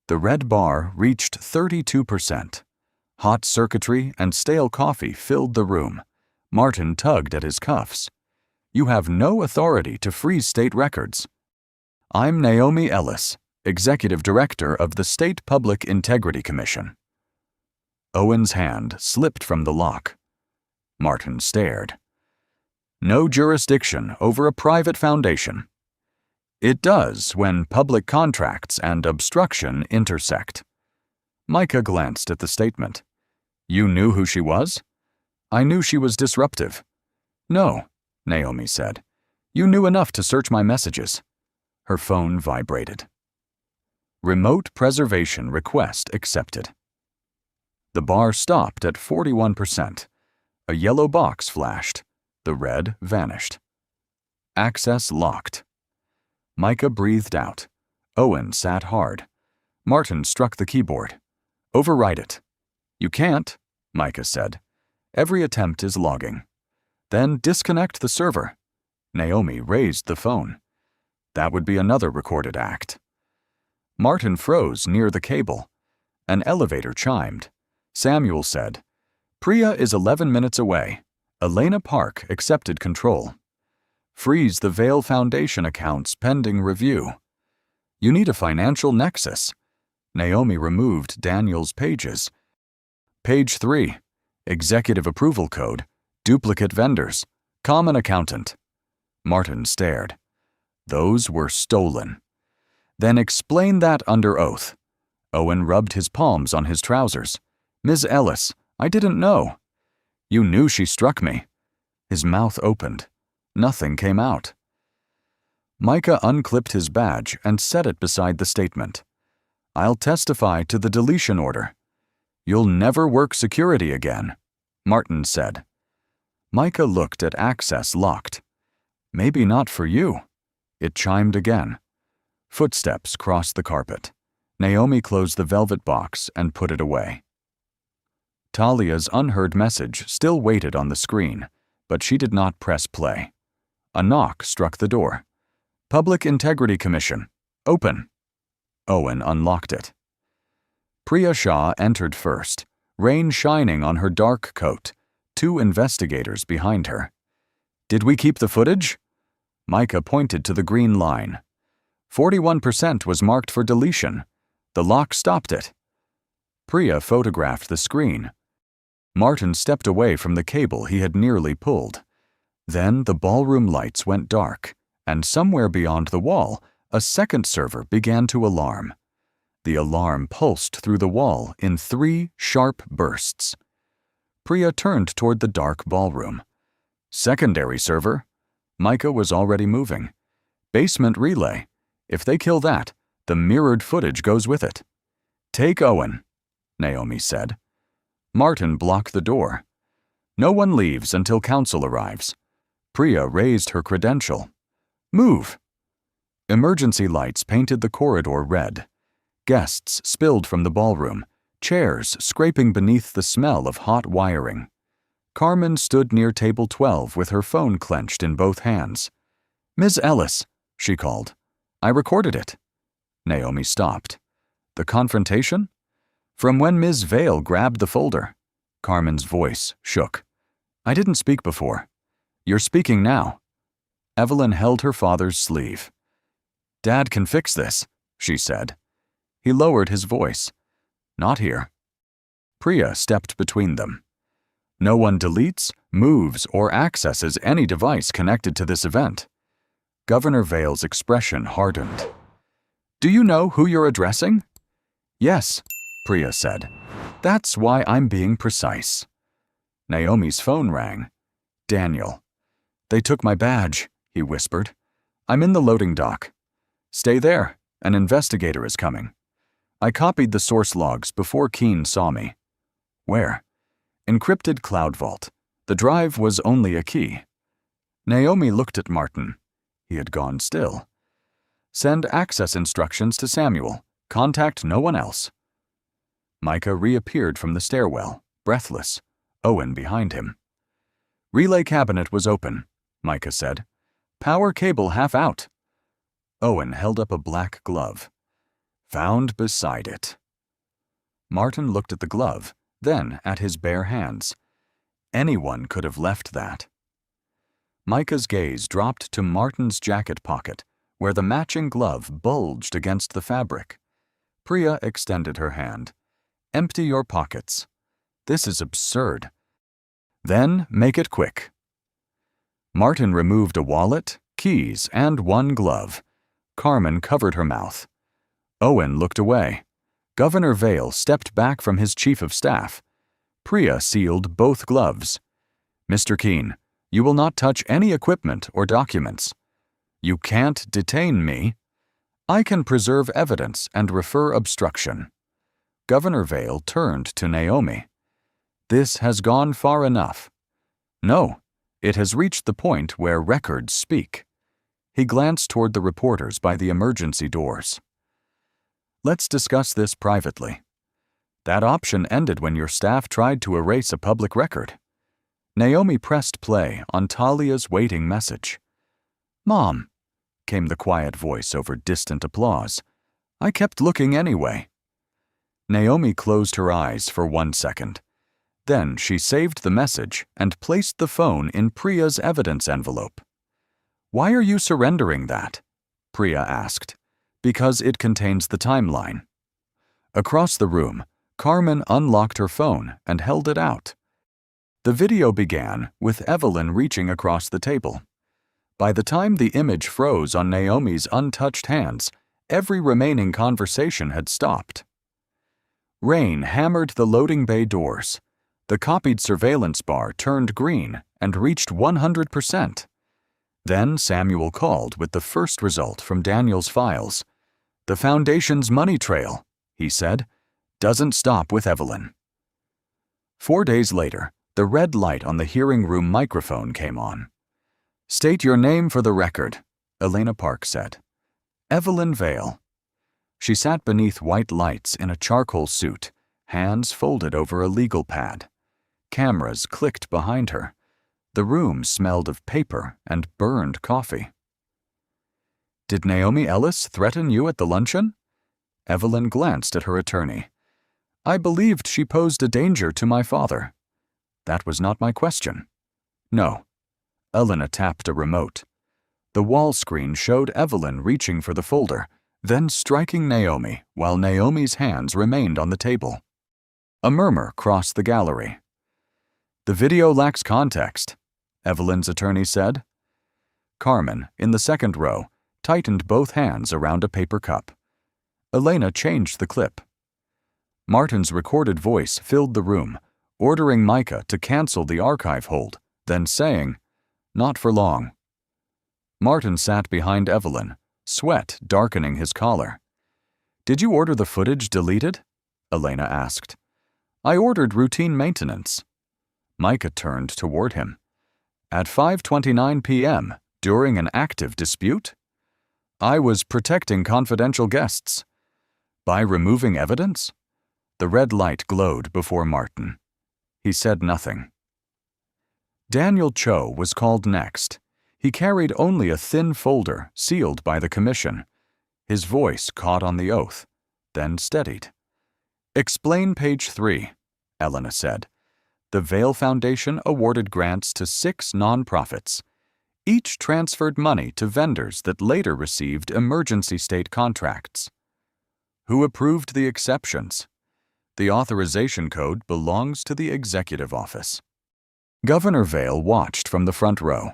S1: The red bar reached 32%. Hot circuitry and stale coffee filled the room. Martin tugged at his cuffs. "You have no authority to freeze state records." "I'm Naomi Ellis, Executive Director of the State Public Integrity Commission." Owen's hand slipped from the lock. Martin stared. "No jurisdiction over a private foundation." "It does when public contracts and obstruction intersect." Micah glanced at the statement. "You knew who she was?" "I knew she was disruptive." "No," Naomi said. "You knew enough to search my messages." Her phone vibrated. Remote preservation request accepted. The bar stopped at 41%. A yellow box flashed. The red vanished. Access locked. Micah breathed out. Owen sat hard. Martin struck the keyboard. "Overwrite it." "You can't," Micah said. "Every attempt is logging." "Then disconnect the server." Naomi raised the phone. That would be another recorded act. Martin froze near the cable. An elevator chimed. Samuel said, "Priya is 11 minutes away. Elena Park accepted control. Freeze the Vale Foundation accounts pending review. You need a financial nexus." Naomi removed Daniel's pages. "Page 3. Executive approval code. Duplicate vendors. Common accountant." Martin stared. "Those were stolen." "Then explain that under oath." Owen rubbed his palms on his trousers. "Ms. Ellis, I didn't know." "You knew she struck me." His mouth opened. Nothing came out. Micah unclipped his badge and set it beside the statement. "I'll testify to the deletion order." "You'll never work security again," Martin said. Micah looked at access locked. "Maybe not for you." It chimed again. Footsteps crossed the carpet. Naomi closed the velvet box and put it away. Talia's unheard message still waited on the screen, but she did not press play. A knock struck the door. "Public Integrity Commission. Open." Owen unlocked it. Priya Shah entered first, rain shining on her dark coat, 2 investigators behind her. "Did we keep the footage?" Micah pointed to the green line. 41% was marked for deletion. The lock stopped it. Priya photographed the screen. Martin stepped away from the cable he had nearly pulled. Then the ballroom lights went dark, and somewhere beyond the wall, a second server began to alarm. The alarm pulsed through the wall in 3 sharp bursts. Priya turned toward the dark ballroom. "Secondary server." Micah was already moving. "Basement relay. If they kill that, the mirrored footage goes with it." "Take Owen," Naomi said. Martin blocked the door. "No one leaves until counsel arrives." Priya raised her credential. "Move." Emergency lights painted the corridor red. Guests spilled from the ballroom, chairs scraping beneath the smell of hot wiring. Carmen stood near table 12 with her phone clenched in both hands. "Ms. Ellis," she called. "I recorded it." Naomi stopped. "The confrontation?" "From when Ms. Vale grabbed the folder." Carmen's voice shook. "I didn't speak before." "You're speaking now." Evelyn held her father's sleeve. "Dad can fix this," she said. He lowered his voice. "Not here." Priya stepped between them. No one deletes, moves, or accesses any device connected to this event. Governor Vale's expression hardened. Do you know who you're addressing? Yes, Priya said. That's why I'm being precise. Naomi's phone rang. Daniel. They took my badge, he whispered. I'm in the loading dock. Stay there. An investigator is coming. I copied the source logs before Keene saw me. Where? Encrypted cloud vault. The drive was only a key. Naomi looked at Martin. He had gone still. Send access instructions to Samuel. Contact no one else. Micah reappeared from the stairwell, breathless, Owen behind him. Relay cabinet was open, Micah said. Power cable half out. Owen held up a black glove. Found beside it. Martin looked at the glove, then at his bare hands. Anyone could have left that. Micah's gaze dropped to Martin's jacket pocket, where the matching glove bulged against the fabric. Priya extended her hand. Empty your pockets. This is absurd. Then make it quick. Martin removed a wallet, keys, and one glove. Carmen covered her mouth. Owen looked away. Governor Vale stepped back from his chief of staff. Priya sealed both gloves. Mr. Keene, you will not touch any equipment or documents. You can't detain me. I can preserve evidence and refer obstruction. Governor Vale turned to Naomi. This has gone far enough. No, it has reached the point where records speak. He glanced toward the reporters by the emergency doors. Let's discuss this privately. That option ended when your staff tried to erase a public record. Naomi pressed play on Talia's waiting message. Mom, came the quiet voice over distant applause. I kept looking anyway. Naomi closed her eyes for 1 second. Then she saved the message and placed the phone in Priya's evidence envelope. Why are you surrendering that? Priya asked. Because it contains the timeline. Across the room, Carmen unlocked her phone and held it out. The video began with Evelyn reaching across the table. By the time the image froze on Naomi's untouched hands, every remaining conversation had stopped. Rain hammered the loading bay doors. The copied surveillance bar turned green and reached 100%. Then Samuel called with the first result from Daniel's files. The Foundation's money trail, he said, doesn't stop with Evelyn. 4 days later, the red light on the hearing room microphone came on. State your name for the record, Elena Park said. Evelyn Vale. She sat beneath white lights in a charcoal suit, hands folded over a legal pad. Cameras clicked behind her. The room smelled of paper and burned coffee. Did Naomi Ellis threaten you at the luncheon? Evelyn glanced at her attorney. I believed she posed a danger to my father. That was not my question. No. Elena tapped a remote. The wall screen showed Evelyn reaching for the folder, then striking Naomi while Naomi's hands remained on the table. A murmur crossed the gallery. The video lacks context, Evelyn's attorney said. Carmen, in the second row, tightened both hands around a paper cup. Elena changed the clip. Martin's recorded voice filled the room, ordering Micah to cancel the archive hold, then saying, Not for long. Martin sat behind Evelyn, sweat darkening his collar. Did you order the footage deleted? Elena asked. I ordered routine maintenance. Micah turned toward him. At 5:29 p.m., during an active dispute? I was protecting confidential guests. By removing evidence? The red light glowed before Martin. He said nothing. Daniel Cho was called next. He carried only a thin folder sealed by the commission. His voice caught on the oath, then steadied. Explain page 3, Elena said. The Vale Foundation awarded grants to 6 nonprofits. Each transferred money to vendors that later received emergency state contracts. Who approved the exceptions? The authorization code belongs to the executive office. Governor Vale watched from the front row.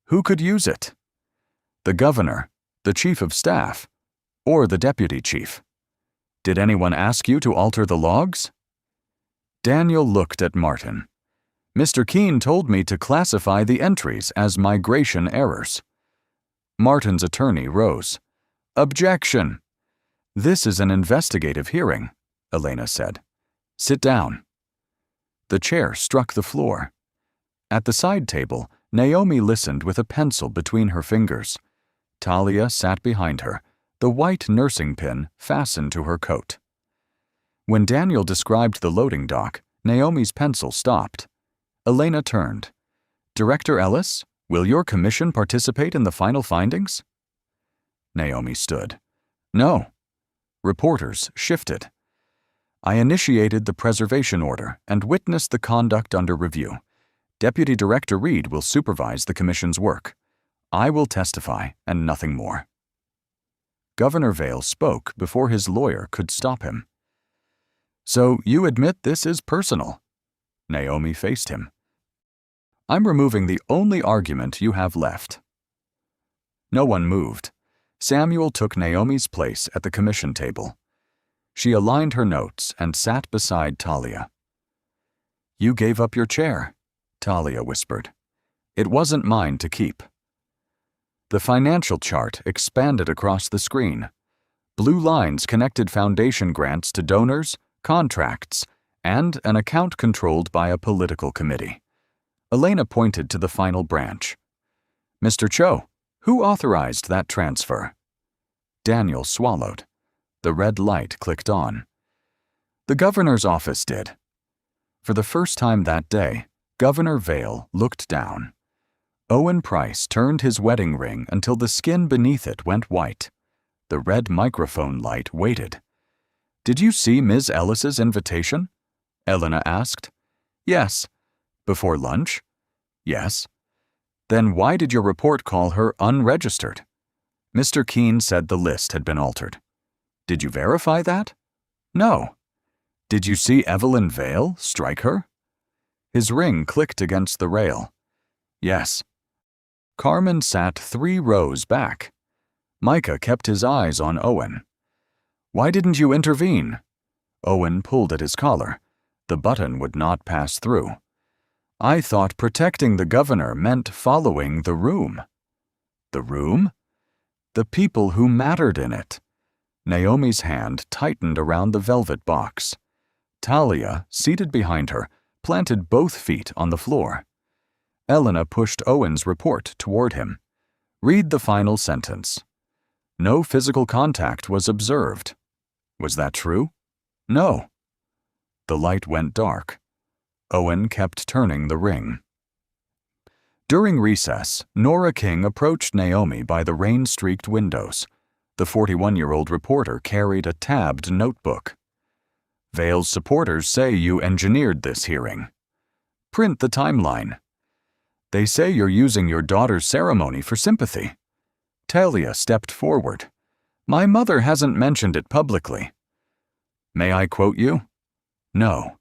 S1: Who could use it? The governor, the chief of staff, or the deputy chief? Did anyone ask you to alter the logs? Daniel looked at Martin. Mr. Keene told me to classify the entries as migration errors. Martin's attorney rose. Objection! This is an investigative hearing, Elena said. Sit down. The chair struck the floor. At the side table, Naomi listened with a pencil between her fingers. Talia sat behind her, the white nursing pin fastened to her coat. When Daniel described the loading dock, Naomi's pencil stopped. Elena turned. Director Ellis, will your commission participate in the final findings? Naomi stood. No. Reporters shifted. I initiated the preservation order and witnessed the conduct under review. Deputy Director Reed will supervise the commission's work. I will testify and nothing more. Governor Vale spoke before his lawyer could stop him. So you admit this is personal? Naomi faced him. I'm removing the only argument you have left. No one moved. Samuel took Naomi's place at the commission table. She aligned her notes and sat beside Talia. You gave up your chair, Talia whispered. It wasn't mine to keep. The financial chart expanded across the screen. Blue lines connected foundation grants to donors, contracts, and an account controlled by a political committee. Elena pointed to the final branch. Mr. Cho, who authorized that transfer? Daniel swallowed. The red light clicked on. The governor's office did. For the first time that day, Governor Vale looked down. Owen Price turned his wedding ring until the skin beneath it went white. The red microphone light waited. Did you see Ms. Ellis's invitation? Elena asked. Yes. Before lunch? Yes. Then why did your report call her unregistered? Mr. Keene said the list had been altered. Did you verify that? No. Did you see Evelyn Vale strike her? His ring clicked against the rail. Yes. Carmen sat 3 rows back. Micah kept his eyes on Owen. Why didn't you intervene? Owen pulled at his collar. The button would not pass through. I thought protecting the governor meant following the room. The room? The people who mattered in it. Naomi's hand tightened around the velvet box. Talia, seated behind her, planted both feet on the floor. Elena pushed Owen's report toward him. Read the final sentence. No physical contact was observed. Was that true? No. The light went dark. Owen kept turning the ring. During recess, Nora King approached Naomi by the rain-streaked windows. The 41-year-old reporter carried a tabbed notebook. Vale's supporters say you engineered this hearing. Print the timeline. They say you're using your daughter's ceremony for sympathy. Talia stepped forward. My mother hasn't mentioned it publicly. May I quote you? No.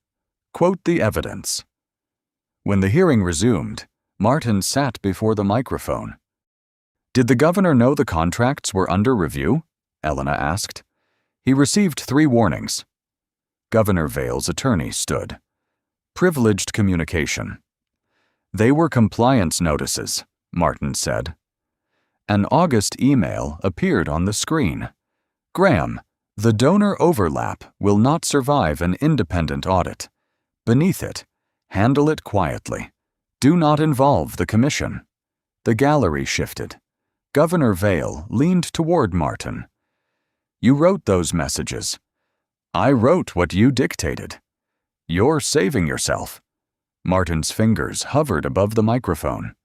S1: Quote the evidence. When the hearing resumed, Martin sat before the microphone. Did the governor know the contracts were under review? Elena asked. He received 3 warnings. Governor Vale's attorney stood. Privileged communication. They were compliance notices, Martin said. An August email appeared on the screen. Graham, the donor overlap will not survive an independent audit. Beneath it, handle it quietly. Do not involve the commission. The gallery shifted. Governor Vale leaned toward Martin. You wrote those messages. I wrote what you dictated. You're saving yourself. Martin's fingers hovered above the microphone.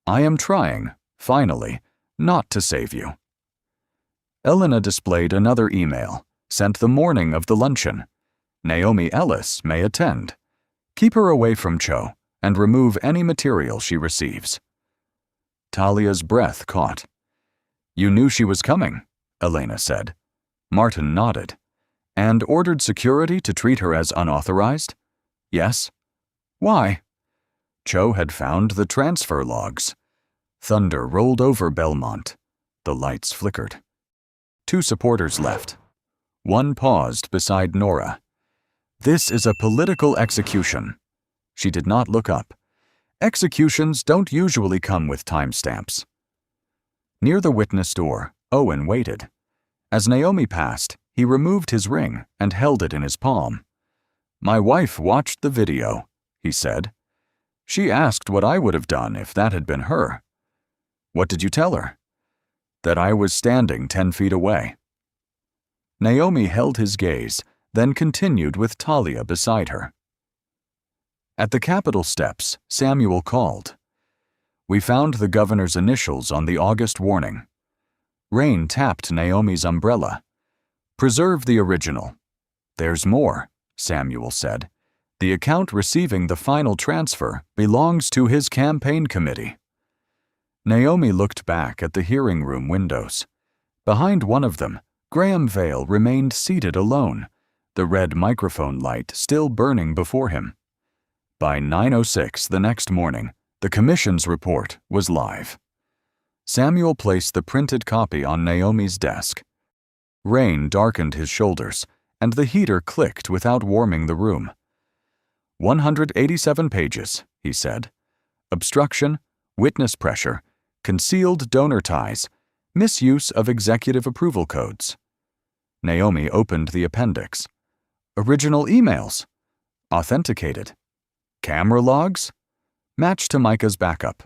S1: I am trying, finally, not to save you. Elena displayed another email, sent the morning of the luncheon. Naomi Ellis may attend. Keep her away from Cho and remove any material she receives. Talia's breath caught. You knew she was coming, Elena said. Martin nodded. And ordered security to treat her as unauthorized? Yes. Why? Cho had found the transfer logs. Thunder rolled over Belmont. The lights flickered. 2 supporters left. One paused beside Nora. "This is a political execution." She did not look up. Executions don't usually come with timestamps. Near the witness door, Owen waited. As Naomi passed, he removed his ring and held it in his palm. "My wife watched the video," he said. "She asked what I would have done if that had been her." "What did you tell her?" "That I was standing 10 feet away." Naomi held his gaze, then continued with Talia beside her. At the Capitol steps, Samuel called. "We found the governor's initials on the August warning." Rain tapped Naomi's umbrella. "Preserve the original." "There's more," Samuel said. "The account receiving the final transfer belongs to his campaign committee." Naomi looked back at the hearing room windows. Behind one of them, Graham Vale remained seated alone, the red microphone light still burning before him. By 9:06 the next morning, the commission's report was live. Samuel placed the printed copy on Naomi's desk. Rain darkened his shoulders, and the heater clicked without warming the room. 187 pages, he said. Obstruction, witness pressure, concealed donor ties, misuse of executive approval codes. Naomi opened the appendix. Original emails. Authenticated. Camera logs. Matched to Micah's backup.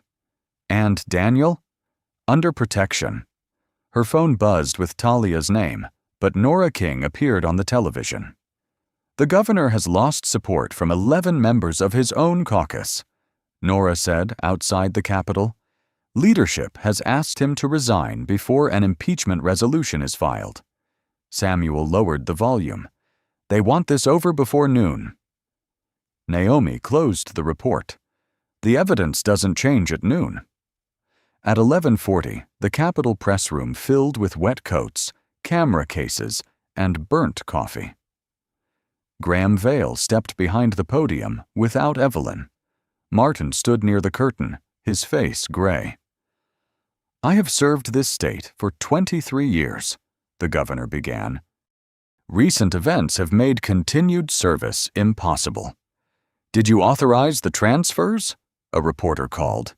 S1: And Daniel? Under protection. Her phone buzzed with Talia's name, but Nora King appeared on the television. "The governor has lost support from 11 members of his own caucus," Nora said outside the Capitol. "Leadership has asked him to resign before an impeachment resolution is filed." Samuel lowered the volume. "They want this over before noon." Naomi closed the report. "The evidence doesn't change at noon." At 11:40, the Capitol press room filled with wet coats, camera cases, and burnt coffee. Graham Vale stepped behind the podium without Evelyn. Martin stood near the curtain, his face gray. "I have served this state for 23 years, the governor began. "Recent events have made continued service impossible." "Did you authorize the transfers?" a reporter called.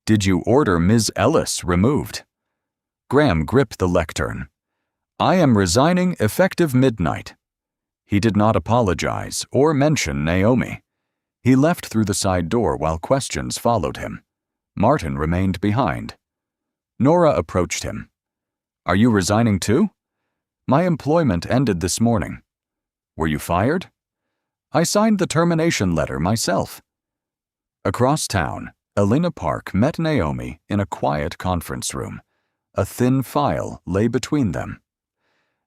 S1: "Did you order Ms. Ellis removed?" Graham gripped the lectern. "I am resigning effective midnight." He did not apologize or mention Naomi. He left through the side door while questions followed him. Martin remained behind. Nora approached him. "Are you resigning too?" "My employment ended this morning." "Were you fired?" "I signed the termination letter myself." Across town, Elena Park met Naomi in a quiet conference room. A thin file lay between them.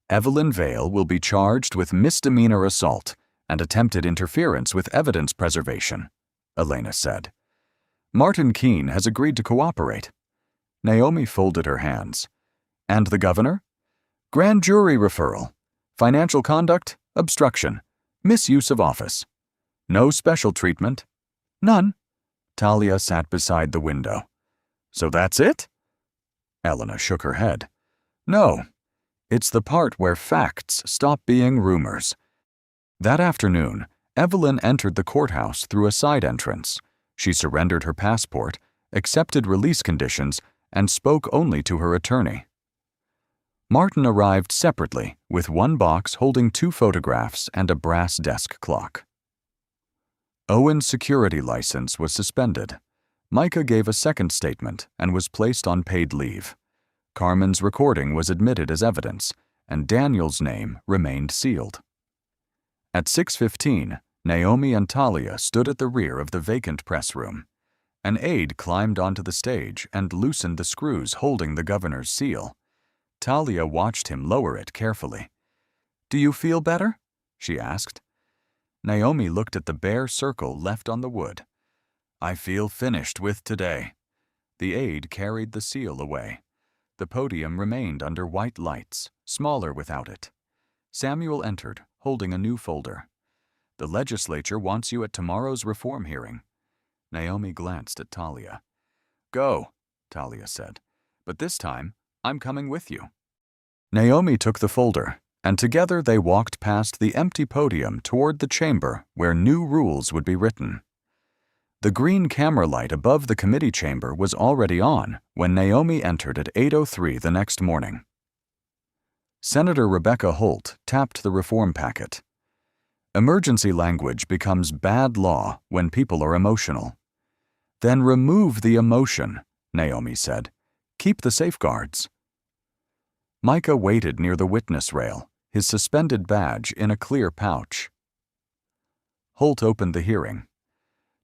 S1: "Evelyn Vale will be charged with misdemeanor assault and attempted interference with evidence preservation," Elena said. "Martin Keene has agreed to cooperate." Naomi folded her hands. "And the governor?" "Grand jury referral. Financial conduct, obstruction, misuse of office." "No special treatment?" "None." Talia sat beside the window. "So that's it?" Elena shook her head. "No. It's the part where facts stop being rumors." That afternoon, Evelyn entered the courthouse through a side entrance. She surrendered her passport, accepted release conditions, and spoke only to her attorney. Martin arrived separately, with one box holding 2 photographs and a brass desk clock. Owen's security license was suspended. Micah gave a second statement and was placed on paid leave. Carmen's recording was admitted as evidence, and Daniel's name remained sealed. At 6:15, Naomi and Talia stood at the rear of the vacant press room. An aide climbed onto the stage and loosened the screws holding the governor's seal. Talia watched him lower it carefully. "Do you feel better?" she asked. Naomi looked at the bare circle left on the wood. "I feel finished with today." The aide carried the seal away. The podium remained under white lights, smaller without it. Samuel entered, holding a new folder. "The legislature wants you at tomorrow's reform hearing." Naomi glanced at Talia. "Go," Talia said. "But this time, I'm coming with you." Naomi took the folder, and together they walked past the empty podium toward the chamber where new rules would be written. The green camera light above the committee chamber was already on when Naomi entered at 8:03 the next morning. Senator Rebecca Holt tapped the reform packet. Emergency language becomes bad law when people are emotional. Then remove the emotion, Naomi said. Keep the safeguards. Micah waited near the witness rail, his suspended badge in a clear pouch. Holt opened the hearing.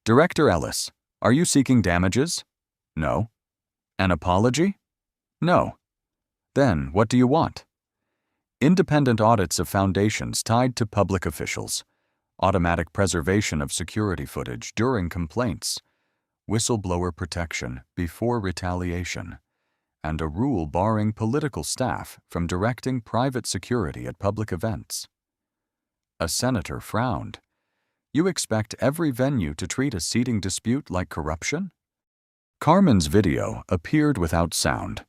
S1: "Director Ellis, are you seeking damages?" "No." "An apology?" "No." "Then what do you want?" "Independent audits of foundations tied to public officials, automatic preservation of security footage during complaints, whistleblower protection before retaliation, and a rule barring political staff from directing private security at public events." A senator frowned. "You expect every venue to treat a seating dispute like corruption?" Carmen's video appeared without sound.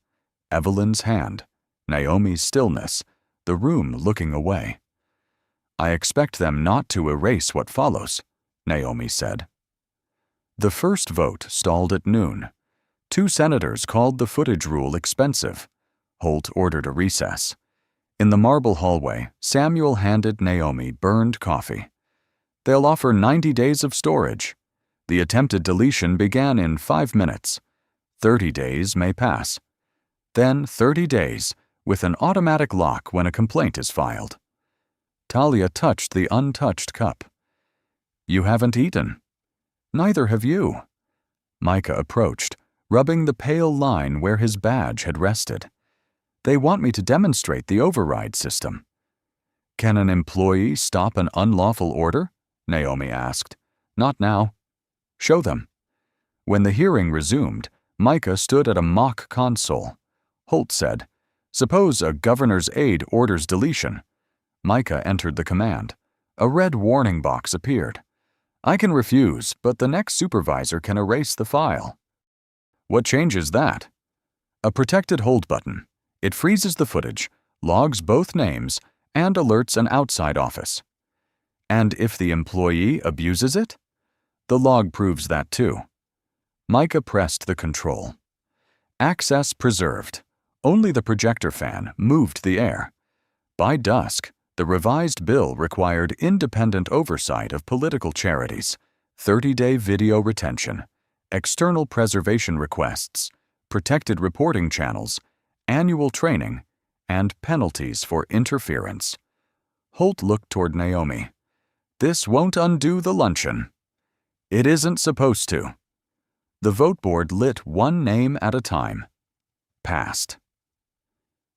S1: Evelyn's hand, Naomi's stillness, the room looking away. "I expect them not to erase what follows," Naomi said. The first vote stalled at noon. 2 senators called the footage rule expensive. Holt ordered a recess. In the marble hallway, Samuel handed Naomi burned coffee. "They'll offer 90 days of storage. The attempted deletion began in 5 minutes. 30 days may pass. Then 30 days, with an automatic lock when a complaint is filed." Talia touched the untouched cup. "You haven't eaten." "Neither have you." Micah approached, rubbing the pale line where his badge had rested. "They want me to demonstrate the override system." "Can an employee stop an unlawful order?" Naomi asked. "Not now." "Show them." When the hearing resumed, Micah stood at a mock console. Holt said, "Suppose a governor's aide orders deletion." Micah entered the command. A red warning box appeared. "I can refuse, but the next supervisor can erase the file." "What changes that?" "A protected hold button. It freezes the footage, logs both names, and alerts an outside office." "And if the employee abuses it?" "The log proves that too." Micah pressed the control. Access preserved. Only the projector fan moved the air. By dusk, the revised bill required independent oversight of political charities, 30-day video retention, external preservation requests, protected reporting channels, annual training, and penalties for interference. Holt looked toward Naomi. "This won't undo the luncheon." "It isn't supposed to." The vote board lit one name at a time. Passed.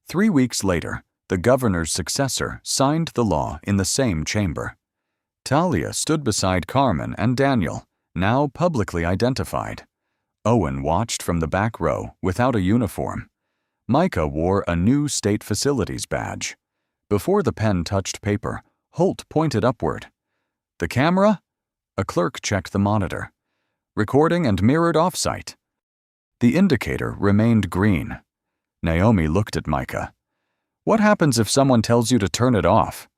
S1: 3 weeks later, the governor's successor signed the law in the same chamber. Talia stood beside Carmen and Daniel, now publicly identified. Owen watched from the back row without a uniform. Micah wore a new state facilities badge. Before the pen touched paper, Holt pointed upward. "The camera?" A clerk checked the monitor. "Recording and mirrored offsite." The indicator remained green. Naomi looked at Micah. "What happens if someone tells you to turn it off?"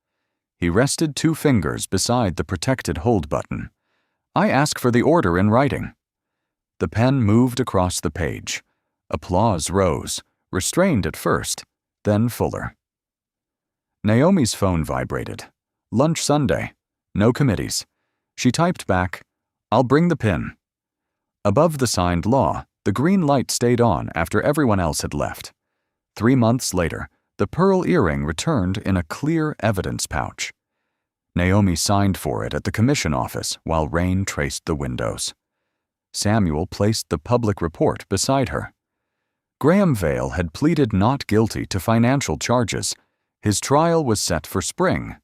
S1: He rested 2 fingers beside the protected hold button. "I ask for the order in writing." The pen moved across the page. Applause rose, restrained at first, then fuller. Naomi's phone vibrated. Lunch Sunday. No committees. She typed back, "I'll bring the pin." Above the signed law, the green light stayed on after everyone else had left. 3 months later, the pearl earring returned in a clear evidence pouch. Naomi signed for it at the commission office while rain traced the windows. Samuel placed the public report beside her. Graham Vale had pleaded not guilty to financial charges. His trial was set for spring.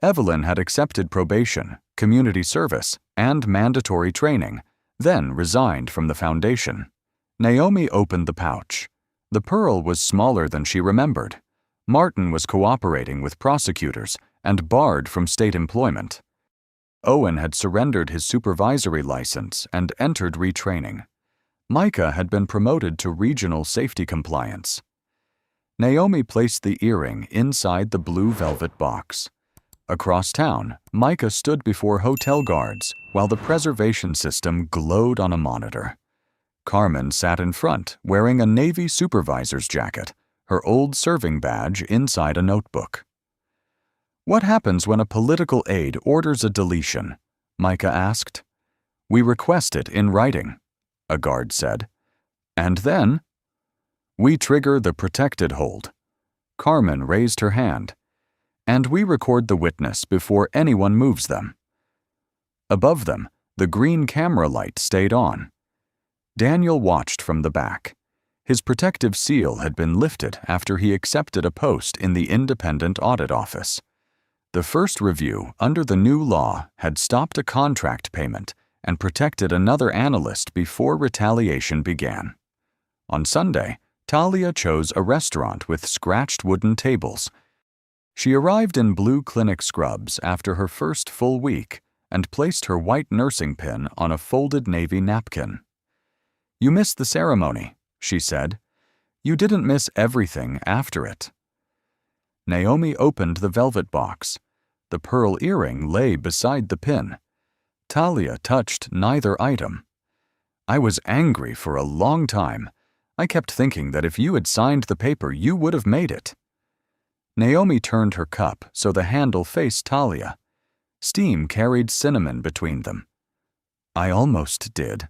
S1: Evelyn had accepted probation, community service, and mandatory training, then resigned from the foundation. Naomi opened the pouch. The pearl was smaller than she remembered. Martin was cooperating with prosecutors and barred from state employment. Owen had surrendered his supervisory license and entered retraining. Micah had been promoted to regional safety compliance. Naomi placed the earring inside the blue velvet box. Across town, Micah stood before hotel guards while the preservation system glowed on a monitor. Carmen sat in front, wearing a Navy supervisor's jacket, her old serving badge inside a notebook. "What happens when a political aide orders a deletion?" Micah asked. "We request it in writing," a guard said. "And then?" "We trigger the protected hold." Carmen raised her hand. "And we record the witness before anyone moves them." Above them, the green camera light stayed on. Daniel watched from the back. His protective seal had been lifted after he accepted a post in the Independent Audit Office. The first review under the new law had stopped a contract payment and protected another analyst before retaliation began. On Sunday, Talia chose a restaurant with scratched wooden tables. She arrived in blue clinic scrubs after her first full week and placed her white nursing pin on a folded navy napkin. "You missed the ceremony," she said. "You didn't miss everything after it." Naomi opened the velvet box. The pearl earring lay beside the pin. Talia touched neither item. "I was angry for a long time. I kept thinking that if you had signed the paper, you would have made it." Naomi turned her cup so the handle faced Talia. Steam carried cinnamon between them. "I almost did."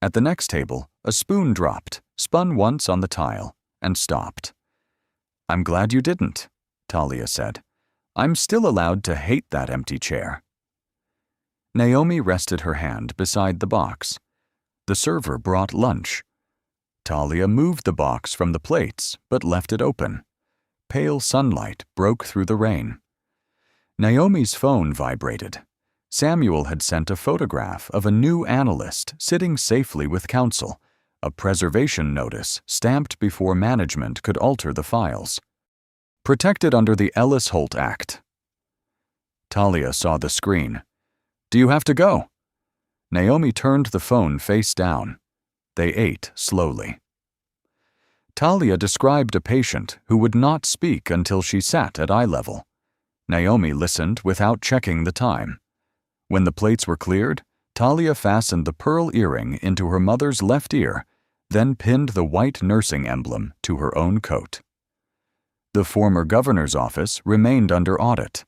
S1: At the next table, a spoon dropped, spun once on the tile, and stopped. "I'm glad you didn't," Talia said. "I'm still allowed to hate that empty chair." Naomi rested her hand beside the box. The server brought lunch. Talia moved the box from the plates, but left it open. Pale sunlight broke through the rain. Naomi's phone vibrated. Samuel had sent a photograph of a new analyst sitting safely with counsel, a preservation notice stamped before management could alter the files. "Protected under the Ellis-Holt Act." Talia saw the screen. "Do you have to go?" Naomi turned the phone face down. They ate slowly. Talia described a patient who would not speak until she sat at eye level. Naomi listened without checking the time. When the plates were cleared, Talia fastened the pearl earring into her mother's left ear, then pinned the white nursing emblem to her own coat. The former governor's office remained under audit.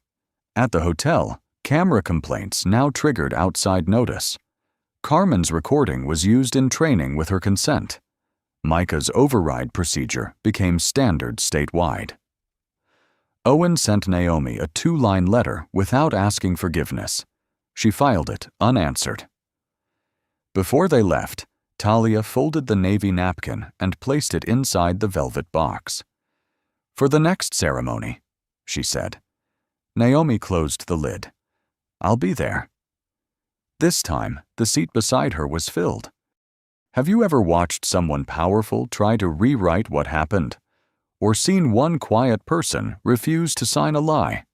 S1: At the hotel, camera complaints now triggered outside notice. Carmen's recording was used in training with her consent. Micah's override procedure became standard statewide. Owen sent Naomi a 2-line letter without asking forgiveness. She filed it unanswered. Before they left, Talia folded the navy napkin and placed it inside the velvet box. "For the next ceremony," she said. Naomi closed the lid. "I'll be there." This time, the seat beside her was filled. Have you ever watched someone powerful try to rewrite what happened? Or seen one quiet person refuse to sign a lie?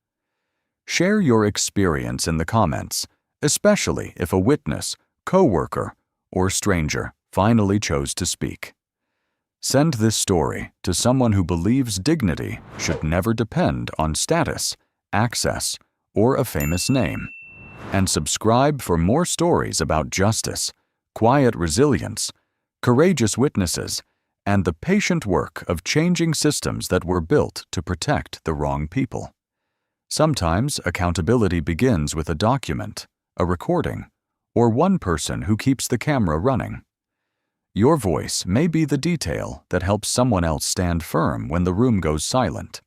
S1: Share your experience in the comments, especially if a witness, co-worker, or stranger finally chose to speak. Send this story to someone who believes dignity should never depend on status, access, or a famous name. And subscribe for more stories about justice, quiet resilience, courageous witnesses, and the patient work of changing systems that were built to protect the wrong people. Sometimes accountability begins with a document, a recording, or one person who keeps the camera running. Your voice may be the detail that helps someone else stand firm when the room goes silent.